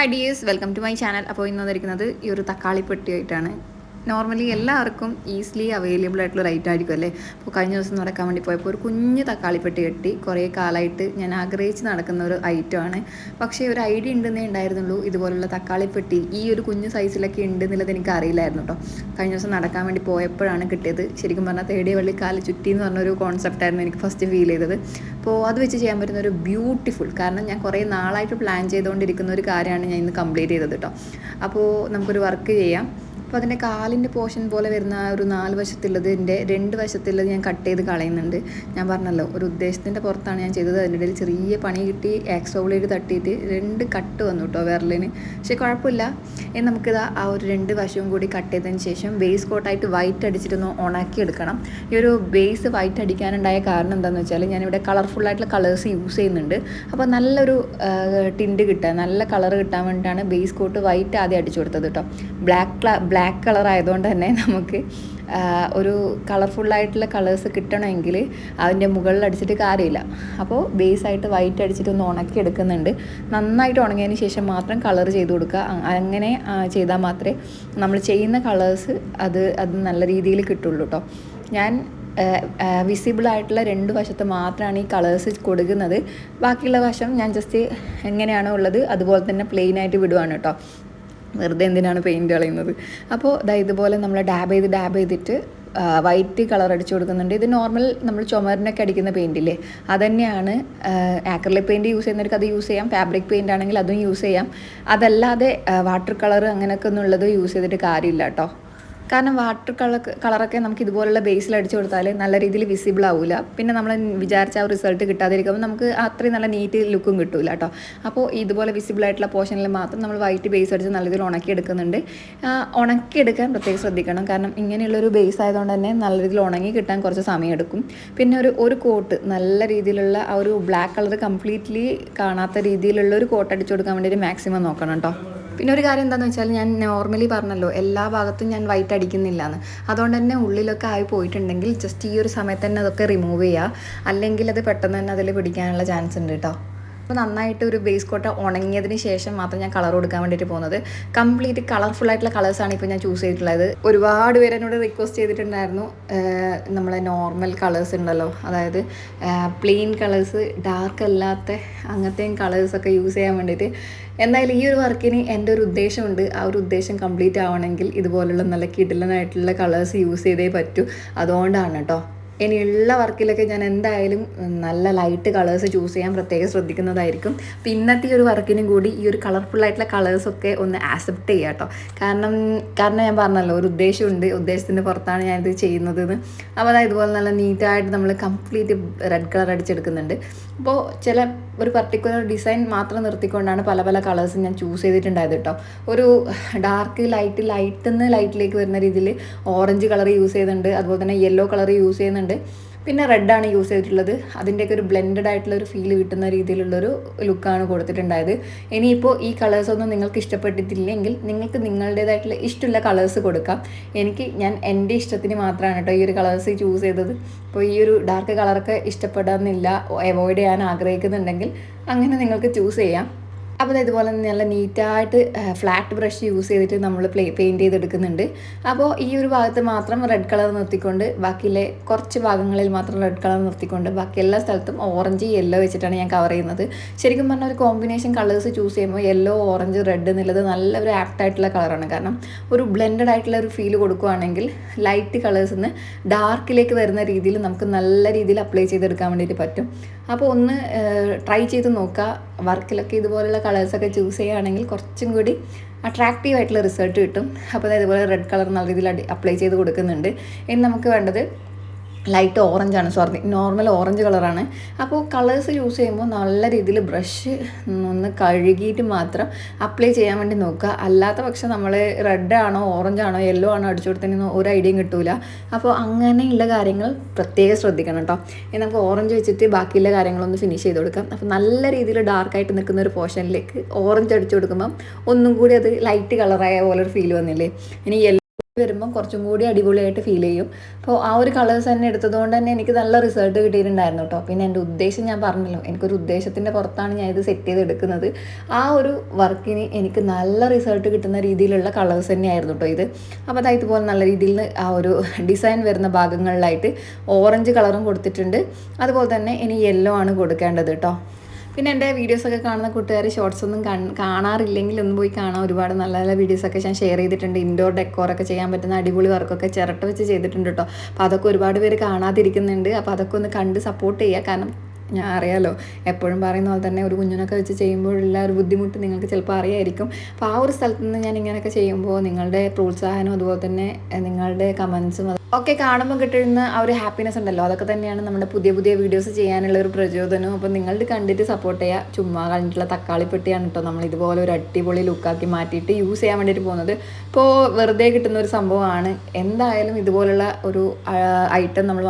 High dears, welcome to my channel. അപ്പോൾ ഇന്ന് വന്നിരിക്കുന്നത് ഈ ഒരു തക്കാളി പെട്ടിയായിട്ടാണ്. നോർമലി എല്ലാവർക്കും ഈസിലി അവൈലബിൾ ആയിട്ടുള്ള റേറ്റ് ആയിരിക്കും അല്ലേ. അപ്പോൾ കഴിഞ്ഞ ദിവസം നടക്കാൻ വേണ്ടി പോയപ്പോൾ ഒരു കുഞ്ഞ് തക്കാളിപ്പെട്ടി കെട്ടി കുറേ കാലമായിട്ട് ഞാൻ ആഗ്രഹിച്ച് നടക്കുന്ന ഒരു ഐറ്റമാണ്. പക്ഷേ ഒരു ഐഡിയ ഉണ്ടെന്നേ ഉണ്ടായിരുന്നുള്ളൂ, ഇതുപോലുള്ള തക്കാളിപ്പെട്ടി ഈ ഒരു കുഞ്ഞ് സൈസിലൊക്കെ ഉണ്ടെന്നുള്ളത് എനിക്ക് അറിയില്ലായിരുന്നു കേട്ടോ. കഴിഞ്ഞ ദിവസം നടക്കാൻ വേണ്ടി പോയപ്പോഴാണ് കിട്ടിയത്. ശരിക്കും പറഞ്ഞാൽ തേടിയ വള്ളി കാല് ചുറ്റി എന്ന് പറഞ്ഞൊരു കോൺസെപ്റ്റായിരുന്നു എനിക്ക് ഫസ്റ്റ് ഫീൽ ചെയ്തത്. അപ്പോൾ അത് വെച്ച് ചെയ്യാൻ പറ്റുന്ന ഒരു ബ്യൂട്ടിഫുൾ, കാരണം ഞാൻ കുറേ നാളായിട്ട് പ്ലാൻ ചെയ്തുകൊണ്ടിരിക്കുന്ന ഒരു കാര്യമാണ് ഞാൻ ഇന്ന് കംപ്ലീറ്റ് ചെയ്തത് കേട്ടോ. അപ്പോൾ നമുക്കൊരു വർക്ക് ചെയ്യാം. അപ്പോൾ അതിൻ്റെ കാലിൻ്റെ പോർഷൻ പോലെ വരുന്ന ഒരു 4 വശത്തുള്ളതിൻ്റെ 2 വശത്തുള്ളത് ഞാൻ കട്ട് ചെയ്ത് കളയുന്നുണ്ട്. ഞാൻ പറഞ്ഞല്ലോ, ഒരു ഉദ്ദേശത്തിൻ്റെ പുറത്താണ് ഞാൻ ചെയ്തത്. അതിൻ്റെ ഇടയിൽ ചെറിയ പണി കിട്ടി, എക്സോബ്ലേഡ് തട്ടിയിട്ട് 2 കട്ട് വന്നു കേട്ടോ വിരലിന്. പക്ഷേ കുഴപ്പമില്ല. നമുക്കിതാ ആ ഒരു 2 വശവും കൂടി കട്ട് ചെയ്തതിന് ശേഷം ബേസ് കോട്ടായിട്ട് വൈറ്റ് അടിച്ചിട്ടൊന്ന് ഉണക്കിയെടുക്കണം. ഈ ഒരു ബേസ് വൈറ്റ് അടിക്കാനുണ്ടായ കാരണം എന്താണെന്ന് വെച്ചാൽ ഞാനിവിടെ കളർഫുള്ളായിട്ടുള്ള കളേഴ്സ് യൂസ് ചെയ്യുന്നുണ്ട്. അപ്പോൾ നല്ലൊരു ടിൻറ്റ് കിട്ടാൻ, നല്ല കളർ കിട്ടാൻ വേണ്ടിയിട്ടാണ് ബേസ് കോട്ട് വൈറ്റ് ആദ്യം അടിച്ചു കൊടുത്തത് കേട്ടോ. ബ്ലാക്ക് കളർ ആയതുകൊണ്ട് തന്നെ നമുക്ക് ഒരു കളർഫുള്ളായിട്ടുള്ള കളേഴ്സ് കിട്ടണമെങ്കിൽ അതിൻ്റെ മുകളിൽ അടിച്ചിട്ട് കാര്യമില്ല. അപ്പോൾ ബേസായിട്ട് വൈറ്റ് അടിച്ചിട്ട് ഒന്ന് ഉണക്കി എടുക്കുന്നുണ്ട്. നന്നായിട്ട് ഉണങ്ങിയതിന് ശേഷം മാത്രം കളർ ചെയ്ത് കൊടുക്കുക. അങ്ങനെ ചെയ്താൽ മാത്രമേ നമ്മൾ ചെയ്യുന്ന കളേഴ്സ് അത് നല്ല രീതിയിൽ കിട്ടുള്ളൂ കേട്ടോ. ഞാൻ വിസിബിളായിട്ടുള്ള 2 വശത്ത് മാത്രമാണ് ഈ കളേഴ്സ് കൊടുക്കുന്നത്. ബാക്കിയുള്ള വശം ഞാൻ ജസ്റ്റ് എങ്ങനെയാണോ ഉള്ളത് അതുപോലെ തന്നെ പ്ലെയിനായിട്ട് വിടുവാണ് കേട്ടോ. വെറുതെ എന്തിനാണ് പെയിൻറ്റ് കളയുന്നത്. അപ്പോൾ ഇതുപോലെ നമ്മൾ ഡാബ് ചെയ്തിട്ട് വൈറ്റ് കളർ അടിച്ചു കൊടുക്കുന്നുണ്ട്. ഇത് നോർമൽ നമ്മൾ ചുമരിനൊക്കെ അടിക്കുന്ന പെയിൻറ്റില്ലേ, അതുതന്നെയാണ്. ആക്രിലിക് പെയിൻറ്റ് യൂസ് ചെയ്യുന്നവർക്ക് അത് യൂസ് ചെയ്യാം. ഫാബ്രിക് പെയിൻ്റ് ആണെങ്കിൽ അതും യൂസ് ചെയ്യാം. അതല്ലാതെ വാട്ടർ കളർ അങ്ങനെയൊക്കെ ഒന്നുള്ളത് യൂസ് ചെയ്തിട്ട് കാര്യമില്ല കേട്ടോ. കാരണം വാട്ടർ കളറൊക്കെ നമുക്ക് ഇതുപോലുള്ള ബേസിൽ അടിച്ചു കൊടുത്താൽ നല്ല രീതിയിൽ വിസിബിൾ ആവില്ല. പിന്നെ നമ്മൾ വിചാരിച്ച ആ റിസൾട്ട് കിട്ടാതിരിക്കുമ്പോൾ നമുക്ക് അത്രയും നല്ല നീറ്റ് ലുക്കും കിട്ടില്ല കേട്ടോ. അപ്പോൾ ഇതുപോലെ വിസിബിൾ ആയിട്ടുള്ള പോർഷനിൽ മാത്രം നമ്മൾ വൈറ്റ് ബേസ് അടിച്ച് നല്ല രീതിയിൽ ഉണക്കിയെടുക്കുന്നുണ്ട്. ഉണക്കിയെടുക്കാൻ പ്രത്യേകം ശ്രദ്ധിക്കണം. കാരണം ഇങ്ങനെയുള്ളൊരു ബേസ് ആയതുകൊണ്ട് തന്നെ നല്ല രീതിയിൽ ഉണങ്ങി കിട്ടാൻ കുറച്ച് സമയം എടുക്കും. പിന്നെ ഒരു കോട്ട് നല്ല രീതിയിലുള്ള ആ ഒരു ബ്ലാക്ക് കളർ കംപ്ലീറ്റ്ലി കാണാത്ത രീതിയിലുള്ള ഒരു കോട്ട് അടിച്ചു കൊടുക്കാൻ വേണ്ടിയിട്ട് മാക്സിമം നോക്കണം കേട്ടോ. പിന്നെ ഒരു കാര്യം എന്താണെന്ന് വെച്ചാൽ, ഞാൻ നോർമലി പറഞ്ഞല്ലോ എല്ലാ ഭാഗത്തും ഞാൻ വൈറ്റ് അടിക്കുന്നില്ല എന്ന്. അതുകൊണ്ട് തന്നെ ഉള്ളിലൊക്കെ ആയി പോയിട്ടുണ്ടെങ്കിൽ ജസ്റ്റ് ഈ ഒരു സമയത്ത് തന്നെ അതൊക്കെ റിമൂവ് ചെയ്യുക. അല്ലെങ്കിൽ അത് പെട്ടെന്ന് തന്നെ അതിൽ പിടിക്കാനുള്ള ചാൻസ് ഉണ്ട് കേട്ടോ. അപ്പോൾ നന്നായിട്ട് ഒരു ബേസ് കോട്ട് ഉണങ്ങിയതിന് ശേഷം മാത്രം ഞാൻ കളർ കൊടുക്കാൻ വേണ്ടിയിട്ട് പോകുന്നത്. കംപ്ലീറ്റ് കളർഫുള്ളായിട്ടുള്ള കളേഴ്സാണ് ഇപ്പോൾ ഞാൻ ചൂസ് ചെയ്തിട്ടുള്ളത്. ഒരുപാട് പേര് എന്നോട് റിക്വസ്റ്റ് ചെയ്തിട്ടുണ്ടായിരുന്നു നമ്മളെ നോർമൽ കളേഴ്സ് ഉണ്ടല്ലോ, അതായത് പ്ലെയിൻ കളേഴ്സ്, ഡാർക്ക് അല്ലാത്ത അങ്ങനത്തെയും കളേഴ്സൊക്കെ യൂസ് ചെയ്യാൻ വേണ്ടിയിട്ട്. എന്തായാലും ഈ ഒരു വർക്കിന് എൻ്റെ ഒരു ഉദ്ദേശമുണ്ട്. ആ ഒരു ഉദ്ദേശം കംപ്ലീറ്റ് ആവണമെങ്കിൽ ഇതുപോലുള്ള നല്ല കിടിലനായിട്ടുള്ള കളേഴ്സ് യൂസ് ചെയ്തേ പറ്റൂ. അതുകൊണ്ടാണ് കേട്ടോ. ഇനിയുള്ള വർക്കിലൊക്കെ ഞാൻ എന്തായാലും നല്ല ലൈറ്റ് കളേഴ്സ് ചൂസ് ചെയ്യാൻ പ്രത്യേകം ശ്രദ്ധിക്കുന്നതായിരിക്കും. അപ്പോൾ ഇന്നത്തെ ഈ ഒരു വർക്കിനും കൂടി ഈ ഒരു കളർഫുള്ളായിട്ടുള്ള കളേഴ്സൊക്കെ ഒന്ന് ആക്സെപ്റ്റ് ചെയ്യുക കേട്ടോ. കാരണം ഞാൻ പറഞ്ഞല്ലോ, ഒരു ഉദ്ദേശമുണ്ട്, ഉദ്ദേശത്തിൻ്റെ പുറത്താണ് ഞാനിത് ചെയ്യുന്നതെന്ന്. അപ്പോൾ ഇതുപോലെ നല്ല നീറ്റായിട്ട് നമ്മൾ കംപ്ലീറ്റ് റെഡ് കളർ അടിച്ചെടുക്കുന്നുണ്ട്. അപ്പോൾ ഒരു പർട്ടിക്കുലർ ഡിസൈൻ മാത്രം നിർത്തിക്കൊണ്ടാണ് പല പല കളേഴ്സും ഞാൻ ചൂസ് ചെയ്തിട്ടുണ്ടായത് കേട്ടോ. ഒരു ഡാർക്ക് ലൈറ്റിൽ ലൈറ്റിലേക്ക് വരുന്ന രീതിയിൽ ഓറഞ്ച് കളർ യൂസ് ചെയ്യുന്നുണ്ട്. അതുപോലെ തന്നെ യെല്ലോ കളർ യൂസ് ചെയ്യുന്നുണ്ട്. പിന്നെ റെഡാണ് യൂസ് ചെയ്തിട്ടുള്ളത്. അതിൻ്റെയൊക്കെ ഒരു ബ്ലെൻഡഡ് ആയിട്ടുള്ള ഒരു ഫീൽ കിട്ടുന്ന രീതിയിലുള്ളൊരു ലുക്കാണ് കൊടുത്തിട്ടുണ്ടായത്. ഇനിയിപ്പോൾ ഈ കളേഴ്സൊന്നും നിങ്ങൾക്ക് ഇഷ്ടപ്പെട്ടിട്ടില്ലെങ്കിൽ നിങ്ങൾക്ക് നിങ്ങളുടേതായിട്ടുള്ള ഇഷ്ടമുള്ള കളേഴ്സ് കൊടുക്കാം. ഞാൻ എൻ്റെ ഇഷ്ടത്തിന് മാത്രമാണ് കേട്ടോ ഈ ഒരു കളേഴ്സ് ചൂസ് ചെയ്തത്. അപ്പോൾ ഈ ഒരു ഡാർക്ക് കളറൊക്കെ ഇഷ്ടപ്പെടാമെന്നില്ല, അവോയ്ഡ് ചെയ്യാൻ ആഗ്രഹിക്കുന്നുണ്ടെങ്കിൽ അങ്ങനെ നിങ്ങൾക്ക് ചൂസ് ചെയ്യാം. അപ്പോൾ ഇതുപോലെ നല്ല നീറ്റായിട്ട് ഫ്ലാറ്റ് ബ്രഷ് യൂസ് ചെയ്തിട്ട് നമ്മൾ പെയിൻറ്റ് ചെയ്തെടുക്കുന്നുണ്ട്. അപ്പോൾ ഈ ഒരു ഭാഗത്ത് മാത്രം റെഡ് കളർ നിർത്തിക്കൊണ്ട്, ബാക്കിയിലെ കുറച്ച് ഭാഗങ്ങളിൽ മാത്രം റെഡ് കളർ നിർത്തിക്കൊണ്ട് ബാക്കി എല്ലാ സ്ഥലത്തും ഓറഞ്ച് യെല്ലോ വെച്ചിട്ടാണ് ഞാൻ കവർ ചെയ്യുന്നത്. ശരിക്കും പറഞ്ഞാൽ ഒരു കോമ്പിനേഷൻ കളേഴ്സ് ചൂസ് ചെയ്യുമ്പോൾ യെല്ലോ, ഓറഞ്ച്, റെഡ് എന്നുള്ളത് നല്ലൊരു ആപ്റ്റായിട്ടുള്ള കളറാണ്. കാരണം ഒരു ബ്ലെൻഡഡ് ആയിട്ടുള്ള ഒരു ഫീൽ കൊടുക്കുകയാണെങ്കിൽ ലൈറ്റ് കളേഴ്സിൽ നിന്ന് ഡാർക്കിലേക്ക് വരുന്ന രീതിയിൽ നമുക്ക് നല്ല രീതിയിൽ അപ്ലൈ ചെയ്തെടുക്കാൻ വേണ്ടിയിട്ട് പറ്റും. അപ്പോൾ ഒന്ന് ട്രൈ ചെയ്ത് നോക്കുക. വർക്കിലൊക്കെ ഇതുപോലുള്ള കളേഴ്സൊക്കെ ചൂസ് ചെയ്യുകയാണെങ്കിൽ കുറച്ചും കൂടി അട്രാക്റ്റീവ് ആയിട്ടുള്ള റിസൾട്ട് കിട്ടും. അപ്പോൾ ഇതുപോലെ റെഡ് കളർ നല്ല രീതിയിൽ അപ്ലൈ ചെയ്ത് കൊടുക്കുന്നുണ്ട്. ഇനി നമുക്ക് വേണ്ടത് ലൈറ്റ് ഓറഞ്ചാണ്, നോർമൽ ഓറഞ്ച് കളറാണ്. അപ്പോൾ കളേഴ്സ് യൂസ് ചെയ്യുമ്പോൾ നല്ല രീതിയിൽ ബ്രഷ് ഒന്ന് കഴുകിയിട്ട് മാത്രം അപ്ലൈ ചെയ്യാൻ വേണ്ടി നോക്കുക. അല്ലാത്ത പക്ഷം നമ്മൾ റെഡ് ആണോ ഓറഞ്ച് ആണോ യെല്ലോ ആണോ അടിച്ചു കൊടുത്തതിനൊന്നും ഒരു ഐഡിയയും കിട്ടില്ല. അപ്പോൾ അങ്ങനെയുള്ള കാര്യങ്ങൾ പ്രത്യേകം ശ്രദ്ധിക്കണം കേട്ടോ. ഇനി നമുക്ക് ഓറഞ്ച് വെച്ചിട്ട് ബാക്കിയുള്ള കാര്യങ്ങളൊന്ന് ഫിനിഷ് ചെയ്ത് കൊടുക്കാം. അപ്പോൾ നല്ല രീതിയിൽ ഡാർക്കായിട്ട് നിൽക്കുന്ന ഒരു പോർഷനിലേക്ക് ഓറഞ്ച് അടിച്ചു കൊടുക്കുമ്പം ഒന്നും കൂടി അത് ലൈറ്റ് കളറായ പോലെ ഒരു ഫീൽ വന്നില്ലേ. ഇനി വരുമ്പോൾ കുറച്ചും കൂടി അടിപൊളിയായിട്ട് ഫീൽ ചെയ്യും. അപ്പോൾ ആ ഒരു കളേഴ്സ് തന്നെ എടുത്തതുകൊണ്ട് തന്നെ എനിക്ക് നല്ല റിസൾട്ട് കിട്ടിയിട്ടുണ്ടായിരുന്നു കേട്ടോ. പിന്നെ എൻ്റെ ഉദ്ദേശം ഞാൻ പറഞ്ഞല്ലോ, എനിക്കൊരു ഉദ്ദേശത്തിൻ്റെ പുറത്താണ് ഞാൻ ഇത് സെറ്റ് ചെയ്തെടുക്കുന്നത്. ആ ഒരു വർക്കിന് എനിക്ക് നല്ല റിസൾട്ട് കിട്ടുന്ന രീതിയിലുള്ള കളേഴ്സ് തന്നെയായിരുന്നു കേട്ടോ ഇത്. അപ്പോൾ അതായത് ഇതുപോലെ നല്ല രീതിയിൽ ആ ഒരു ഡിസൈൻ വരുന്ന ഭാഗങ്ങളിലായിട്ട് ഓറഞ്ച് കളറും കൊടുത്തിട്ടുണ്ട്. അതുപോലെ തന്നെ ഇനി യെല്ലോ ആണ് കൊടുക്കേണ്ടത് കേട്ടോ. പിന്നെ എൻ്റെ വീഡിയോസൊക്കെ കാണുന്ന കൂട്ടുകാർ ഷോർട്സ് ഒന്നും കാണാറില്ലെങ്കിൽ ഒന്ന് പോയി കാണാം. ഒരുപാട് നല്ല നല്ല വീഡിയോസൊക്കെ ഞാൻ ഷെയർ ചെയ്തിട്ടുണ്ട്. ഇൻഡോർ ഡെക്കോറൊക്കെ ചെയ്യാൻ പറ്റുന്ന അടിപൊളി വർക്കൊക്കെ ചിരട്ട വെച്ച് ചെയ്തിട്ടുണ്ട് കേട്ടോ. അപ്പോൾ അതൊക്കെ ഒരുപാട് പേര് കാണാതിരിക്കുന്നുണ്ട്. അപ്പോൾ അതൊക്കെ ഒന്ന് കണ്ട് സപ്പോർട്ട് ചെയ്യുക. കാരണം ഞാൻ അറിയാമല്ലോ, എപ്പോഴും പറയുന്ന പോലെ തന്നെ ഒരു കുഞ്ഞിനൊക്കെ വെച്ച് ചെയ്യുമ്പോഴുള്ള ഒരു ബുദ്ധിമുട്ട് നിങ്ങൾക്ക് ചിലപ്പോൾ അറിയായിരിക്കും. അപ്പോൾ ആ ഒരു സ്ഥലത്ത് നിന്ന് ഞാൻ ഇങ്ങനെയൊക്കെ ചെയ്യുമ്പോൾ നിങ്ങളുടെ പ്രോത്സാഹനവും അതുപോലെ തന്നെ നിങ്ങളുടെ കമൻസും ഒക്കെ കാണുമ്പോൾ കിട്ടുന്ന ആ ഒരു ഹാപ്പിനെസ് ഉണ്ടല്ലോ, അതൊക്കെ തന്നെയാണ് നമ്മുടെ പുതിയ പുതിയ വീഡിയോസ് ചെയ്യാനുള്ള ഒരു പ്രചോദനവും. അപ്പോൾ നിങ്ങളുടെ കണ്ടിട്ട് സപ്പോർട്ട് ചെയ്യുക. ചുമ്മാ കഴിഞ്ഞിട്ടുള്ള തക്കാളിപ്പെട്ടിയാണ് കേട്ടോ നമ്മൾ ഇതുപോലെ ഒരു അടിപൊളി ലുക്കാക്കി മാറ്റിയിട്ട് യൂസ് ചെയ്യാൻ വേണ്ടിയിട്ട് പോകുന്നത്. ഇപ്പോൾ വെറുതെ കിട്ടുന്ന ഒരു സംഭവമാണ്. എന്തായാലും ഇതുപോലുള്ള ഒരു ഐറ്റം നമ്മൾ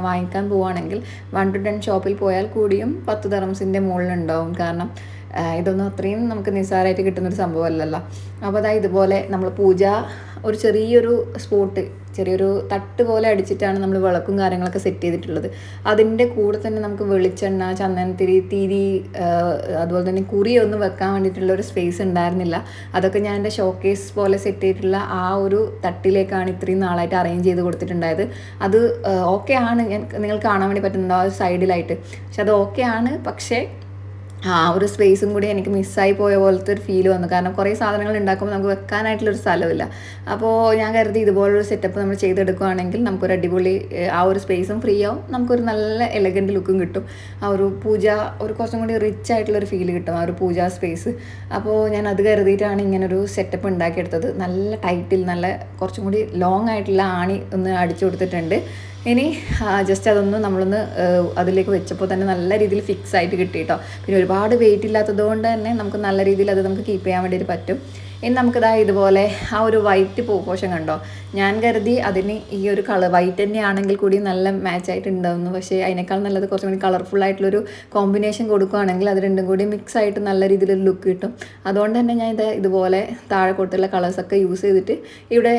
വാങ്ങിക്കാൻ പോവുകയാണെങ്കിൽ 1 to 10 ഷോപ്പിൽ പോയാൽ കൂടിയും 10 ദിർഹംസിൻ്റെ മുകളിലുണ്ടാവും. കാരണം ഇതൊന്നും അത്രയും നമുക്ക് നിസ്സാരമായിട്ട് കിട്ടുന്നൊരു സംഭവമല്ലല്ലോ. അപ്പോൾ അതായത് ഇതുപോലെ നമ്മൾ പൂജ ഒരു ചെറിയൊരു സ്പോട്ട്, ചെറിയൊരു തട്ട് പോലെ അടിച്ചിട്ടാണ് നമ്മൾ വിളക്കും കാര്യങ്ങളൊക്കെ സെറ്റ് ചെയ്തിട്ടുള്ളത്. അതിൻ്റെ കൂടെ തന്നെ നമുക്ക് വെളിച്ചെണ്ണ, ചന്ദനത്തിരി, തിരി, അതുപോലെ തന്നെ കുറിയൊന്നും വെക്കാൻ വേണ്ടിയിട്ടുള്ള ഒരു സ്പേസ് ഉണ്ടായിരുന്നില്ല. അതൊക്കെ ഞാൻ എൻ്റെ ഷോക്കേസ് പോലെ സെറ്റ് ചെയ്തിട്ടുള്ള ആ ഒരു തട്ടിലേക്കാണ് ഇത്രയും നാളായിട്ട് അറേഞ്ച് ചെയ്ത് കൊടുത്തിട്ടുണ്ടായത്. അത് ഓക്കെ ആണ്, നിങ്ങൾക്ക് കാണാൻ വേണ്ടി പറ്റുന്നുണ്ട് ആ ഒരു സൈഡിലായിട്ട്. പക്ഷെ അത് ഓക്കെ ആണ്, പക്ഷേ ആ ഒരു സ്പേസും കൂടി എനിക്ക് മിസ്സായി പോയ പോലത്തെ ഒരു ഫീൽ വന്നു. കാരണം കുറേ സാധനങ്ങൾ ഉണ്ടാക്കുമ്പോൾ നമുക്ക് വെക്കാനായിട്ടുള്ളൊരു സ്ഥലമില്ല. അപ്പോൾ ഞാൻ കരുതി ഇതുപോലൊരു സെറ്റപ്പ് നമ്മൾ ചെയ്തെടുക്കുകയാണെങ്കിൽ നമുക്കൊരു അടിപൊളി ആ ഒരു സ്പേസും ഫ്രീ ആവും, നമുക്കൊരു നല്ല എലഗൻറ്റ് ലുക്കും കിട്ടും. ആ ഒരു പൂജ ഒരു കുറച്ചും കൂടി റിച്ച് ആയിട്ടുള്ളൊരു ഫീൽ കിട്ടും ആ ഒരു പൂജാ സ്പേസ്. അപ്പോൾ ഞാൻ അത് കരുതിയിട്ടാണ് ഇങ്ങനൊരു സെറ്റപ്പ് ഉണ്ടാക്കിയെടുത്തത്. നല്ല ടൈറ്റിൽ നല്ല കുറച്ചും കൂടി ലോങ് ആയിട്ടുള്ള ആണി ഒന്ന് അടിച്ചു കൊടുത്തിട്ടുണ്ട്. ഇനി ജസ്റ്റ് അതൊന്ന് നമ്മളൊന്ന് അതിലേക്ക് വെച്ചപ്പോൾ തന്നെ നല്ല രീതിയിൽ ഫിക്സ് ആയിട്ട് കിട്ടി കേട്ടോ. പിന്നെ ഒരുപാട് വെയിറ്റ് ഇല്ലാത്തത് കൊണ്ട് തന്നെ നമുക്ക് നല്ല രീതിയിൽ അത് നമുക്ക് കീപ്പ് ചെയ്യാൻ വേണ്ടിയിട്ട് പറ്റും. ഇനി നമുക്കിതാ ഇതുപോലെ ആ ഒരു വൈറ്റ് പോഷൻ കണ്ടോ, ഞാൻ കരുതി അതിന് ഈ ഒരു കളർ വൈറ്റ് തന്നെയാണെങ്കിൽ കൂടി നല്ല മാച്ചായിട്ട് ഉണ്ടാവുന്നു. പക്ഷേ അതിനേക്കാൾ നല്ലത് കുറച്ചും കൂടി കളർഫുൾ ആയിട്ടുള്ളൊരു കോമ്പിനേഷൻ കൊടുക്കുകയാണെങ്കിൽ അത് രണ്ടും കൂടി മിക്സ് ആയിട്ട് നല്ല രീതിയിലൊരു ലുക്ക് കിട്ടും. അതുകൊണ്ട് തന്നെ ഞാൻ ഇതുപോലെ താഴെ കൊടുത്തുള്ള കളേഴ്സൊക്കെ യൂസ് ചെയ്തിട്ട് ഇവിടെ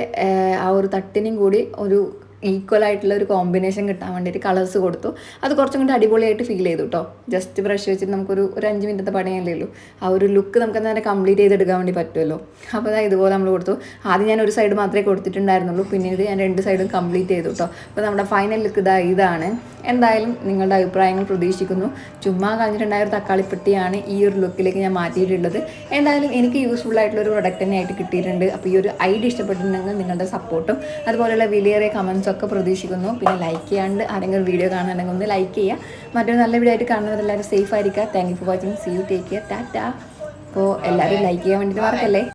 ആ ഒരു തട്ടിനും കൂടി ഒരു ഈക്വൽ ആയിട്ടുള്ള ഒരു കോമ്പിനേഷൻ കിട്ടാൻ വേണ്ടിയിട്ട് കളേഴ്സ് കൊടുത്തു. അത് കുറച്ചും കൂടി അടിപൊളിയായിട്ട് ഫീൽ ചെയ്തു കേട്ടോ. ജസ്റ്റ് ബ്രഷ് വെച്ചിട്ട് നമുക്കൊരു 5 മിനിറ്റത്തെ പണിയല്ലേ ഉള്ളൂ. ആ ഒരു ലുക്ക് നമുക്ക് നേരെ കംപ്ലീറ്റ് ചെയ്തെടുക്കാൻ വേണ്ടി പറ്റുമല്ലോ. അപ്പോൾ അതായത് ഇതുപോലെ നമ്മൾ കൊടുത്തു. ആദ്യം ഞാൻ ഒരു സൈഡ് മാത്രമേ കൊടുത്തിട്ടുണ്ടായിരുന്നുള്ളൂ, പിന്നീട് ഞാൻ 2 സൈഡും കംപ്ലീറ്റ് ചെയ്തു കേട്ടോ. അപ്പോൾ നമ്മുടെ ഫൈനൽ ലുക്ക് ഇതാണ്. എന്തായാലും നിങ്ങളുടെ അഭിപ്രായങ്ങൾ പ്രതീക്ഷിക്കുന്നു. ചുമ്മാ കളഞ്ഞിട്ടുണ്ടായ ഒരു തക്കാളിപ്പെട്ടിയാണ് ഈ ഒരു ലുക്കിലേക്ക് ഞാൻ മാറ്റിയിട്ടുള്ളത്. എന്തായാലും എനിക്ക് യൂസ്ഫുൾ ആയിട്ടുള്ള ഒരു പ്രൊഡക്റ്റ് തന്നെ ആയിട്ട് കിട്ടിയിട്ടുണ്ട്. അപ്പോൾ ഈ ഒരു ഐഡിയ ഇഷ്ടപ്പെട്ടിട്ടുണ്ടെങ്കിൽ നിങ്ങളുടെ സപ്പോർട്ടും അതുപോലെയുള്ള വിലയേറിയ കമൻസും ഒക്കെ പ്രതീക്ഷിക്കുന്നു. പിന്നെ ലൈക്ക് ചെയ്യാണ്ട് ആരെങ്കിലും വീഡിയോ കാണുന്നുണ്ടെങ്കിൽ ഒന്ന് ലൈക്ക് ചെയ്യുക. മറ്റൊരു നല്ല വീഡിയോ ആയിട്ട് കാണുന്നവരെല്ലാവരും സേഫ് ആയിരിക്കുക. Thank you for watching. See you, take care, tata. അപ്പോൾ എല്ലാവരും ലൈക്ക് ചെയ്യാൻ വേണ്ടിയിട്ട് മറക്കല്ലേ.